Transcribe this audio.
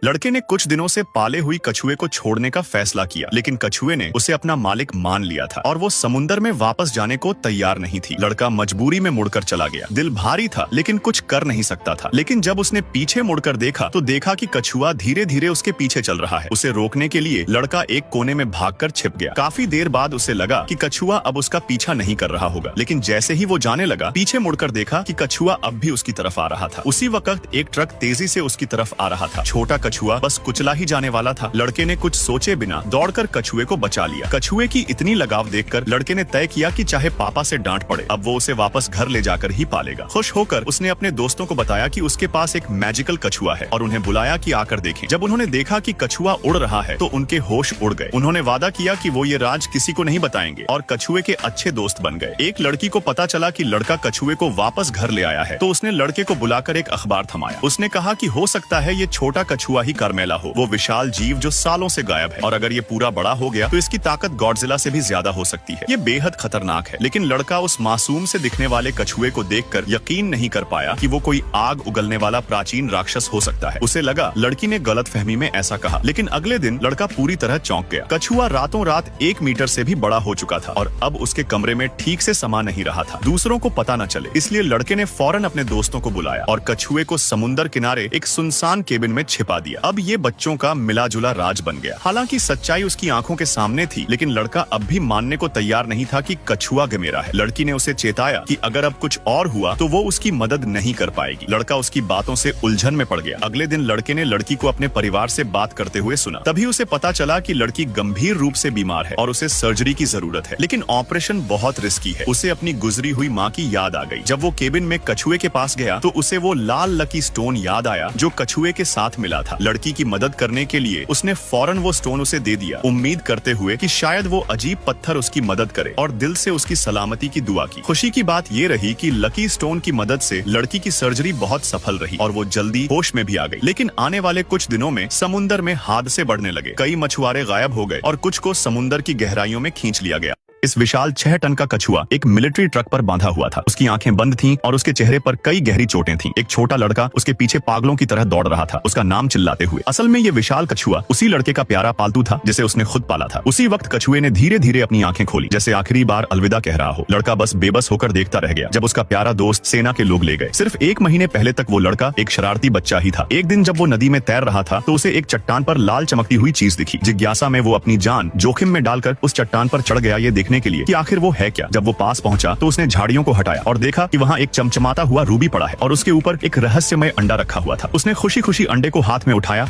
लड़के ने कुछ दिनों से पाले हुई कछुए को छोड़ने का फैसला किया, लेकिन कछुए ने उसे अपना मालिक मान लिया था और वो समुंदर में वापस जाने को तैयार नहीं थी। लड़का मजबूरी में मुड़कर चला गया। दिल भारी था लेकिन कुछ कर नहीं सकता था। लेकिन जब उसने पीछे मुड़कर देखा तो देखा कि कछुआ धीरे धीरे उसके पीछे चल रहा है। उसे रोकने के लिए लड़का एक कोने में भागकर छिप गया। काफी देर बाद उसे लगा कि कछुआ अब उसका पीछा नहीं कर रहा होगा, लेकिन जैसे ही वो जाने लगा पीछे मुड़कर देखा कि कछुआ अब भी उसकी तरफ आ रहा था। उसी वक्त एक ट्रक तेजी से उसकी तरफ आ रहा था। छोटा कछुआ बस कुचला ही जाने वाला था। लड़के ने कुछ सोचे बिना दौड़कर कछुए को बचा लिया। कछुए की इतनी लगाव देखकर लड़के ने तय किया कि चाहे पापा से डांट पड़े, अब वो उसे वापस घर ले जाकर ही पालेगा। खुश होकर उसने अपने दोस्तों को बताया कि उसके पास एक मैजिकल कछुआ है और उन्हें बुलाया कि आकर देखें। जब उन्होंने देखा कि कछुआ उड़ रहा है तो उनके होश उड़ गए। उन्होंने वादा किया कि वो ये राज किसी को नहीं बताएंगे और कछुए के अच्छे दोस्त बन गए। एक लड़की को पता चला कि लड़का कछुए को वापस घर ले आया है तो उसने लड़के को बुलाकर एक अखबार थमाया। उसने कहा कि हो सकता है ये छोटा कछुआ ही कर्मेला हो, वो विशाल जीव जो सालों से गायब है, और अगर ये पूरा बड़ा हो गया तो इसकी ताकत गॉडजिला से भी ज्यादा हो सकती है। ये बेहद खतरनाक है। लेकिन लड़का उस मासूम से दिखने वाले कछुए को देखकर यकीन नहीं कर पाया कि वो कोई आग उगलने वाला प्राचीन राक्षस हो सकता है। उसे लगा लड़की ने गलतफहमी में ऐसा कहा, लेकिन अगले दिन लड़का पूरी तरह चौंक गया। कछुआ रातों रात 1 मीटर से भी बड़ा हो चुका था और अब उसके कमरे में ठीक से समा नहीं रहा था। दूसरों को पता न चले इसलिए लड़के ने फौरन अपने दोस्तों को बुलाया और कछुए को समुंदर किनारे एक सुनसान केबिन में छिपा दिया। अब ये बच्चों का मिला जुला राज बन गया। हालांकि सच्चाई उसकी आंखों के सामने थी, लेकिन लड़का अब भी मानने को तैयार नहीं था कि कछुआ गमेरा है। लड़की ने उसे चेताया कि अगर अब कुछ और हुआ तो वो उसकी मदद नहीं कर पाएगी। लड़का उसकी बातों से उलझन में पड़ गया। अगले दिन लड़के ने लड़की को अपने परिवार से बात करते हुए सुना। तभी उसे पता चला कि लड़की गंभीर रूप से बीमार है और उसे सर्जरी की जरूरत है, लेकिन ऑपरेशन बहुत रिस्की है। उसे अपनी गुजरी हुई माँ की याद आ गई। जब वो केबिन में कछुए के पास गया तो उसे वो लाल लकी स्टोन याद आया जो कछुए के साथ मिला था। लड़की की मदद करने के लिए उसने फौरन वो स्टोन उसे दे दिया, उम्मीद करते हुए कि शायद वो अजीब पत्थर उसकी मदद करे, और दिल से उसकी सलामती की दुआ की। खुशी की बात ये रही कि लकी स्टोन की मदद से लड़की की सर्जरी बहुत सफल रही और वो जल्दी होश में भी आ गई। लेकिन आने वाले कुछ दिनों में समुंदर में हादसे बढ़ने लगे। कई मछुआरे गायब हो गए और कुछ को समुंदर की गहराइयों में खींच लिया गया। इस विशाल 6 टन का कछुआ एक मिलिट्री ट्रक पर बांधा हुआ था। उसकी आंखें बंद थीं और उसके चेहरे पर कई गहरी चोटें थीं। एक छोटा लड़का उसके पीछे पागलों की तरह दौड़ रहा था, उसका नाम चिल्लाते हुए। असल में ये विशाल कछुआ उसी लड़के का प्यारा पालतू था जिसे उसने खुद पाला था। उसी वक्त कछुए ने धीरे धीरे अपनी आंखें खोली, जैसे आखिरी बार अलविदा कह रहा हो। लड़का बस बेबस होकर देखता रह गया जब उसका प्यारा दोस्त सेना के लोग ले गए। सिर्फ 1 महीने पहले तक वो लड़का एक शरारती बच्चा ही था। एक दिन जब वो नदी में तैर रहा था तो उसे एक चट्टान पर लाल चमकती हुई चीज दिखी। जिज्ञासा में वो अपनी जान जोखिम में डालकर उस चट्टान पर चढ़ गया, ये देखने के लिए कि आखिर वो है क्या। जब वो पास पहुंचा तो उसने झाड़ियों को हटाया और देखा कि वहाँ एक चमचमाता हुआ रूबी पड़ा है और उसके ऊपर एक रहस्यमय अंडा रखा हुआ था। उसने खुशी खुशी अंडे को हाथ में उठाया और